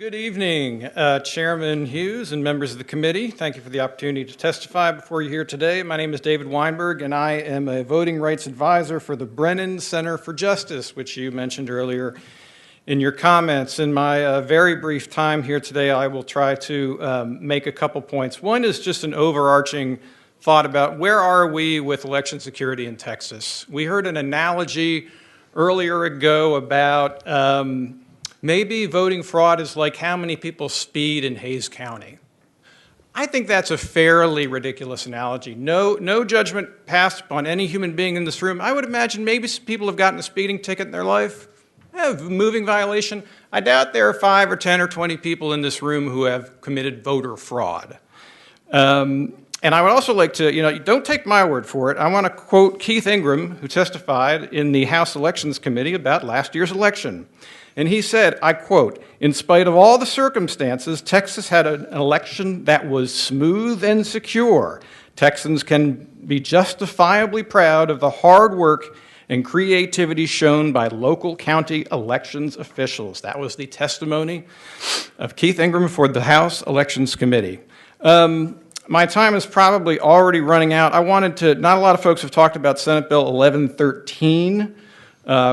Good evening, Chairman Hughes and members of the committee. Thank you for the opportunity to testify before you here today. My name is David Weinberg, and I am a voting rights advisor for the Brennan Center for Justice, which you mentioned earlier in your comments. In my very brief time here today, I will try to make a couple points. One is just an overarching thought about where are we with election security in Texas. We heard an analogy earlier ago about maybe voting fraud is like how many people speed in Hays County. I think that's a fairly ridiculous analogy. No judgment passed upon any human being in this room. I would imagine maybe some people have gotten a speeding ticket in their life, a moving violation. I doubt there are 5 or 10 or 20 people in this room who have committed voter fraud. And I would also like to, don't take my word for it. I want to quote Keith Ingram, who testified in the House Elections Committee about last year's election. And he said, I quote, "In spite of all the circumstances, Texas had an election that was smooth and secure. Texans can be justifiably proud of the hard work and creativity shown by local county elections officials." That was the testimony of Keith Ingram for the House Elections Committee. My time is probably already running out. Not a lot of folks have talked about Senate Bill 1113.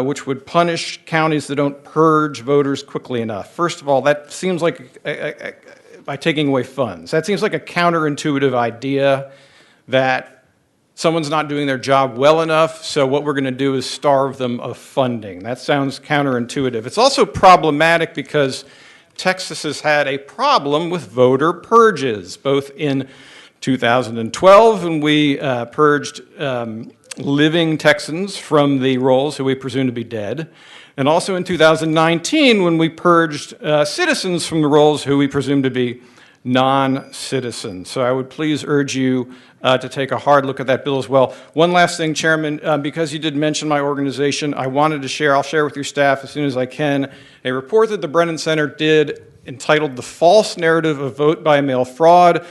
Which would punish counties that don't purge voters quickly enough. First of all, that seems like, by taking away funds, that seems like a counterintuitive idea that someone's not doing their job well enough, so what we're going to do is starve them of funding. That sounds counterintuitive. It's also problematic because Texas has had a problem with voter purges, both in 2012 when we purged living Texans from the rolls who we presume to be dead, and also in 2019 when we purged citizens from the rolls who we presume to be non-citizens. So I would please urge you to take a hard look at that bill as well. One last thing, Chairman, because you did mention my organization, I wanted to share, I'll share with your staff as soon as I can, a report that the Brennan Center did entitled "The False Narrative of Vote-by-Mail Fraud."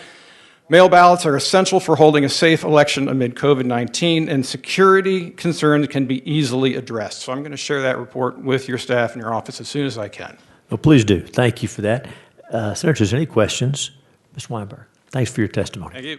Mail ballots are essential for holding a safe election amid COVID-19, and security concerns can be easily addressed. So I'm going to share that report with your staff and your office as soon as I can. Well, please do. Thank you for that. Senators, any questions? Ms. Weinberg, thanks for your testimony. Thank you.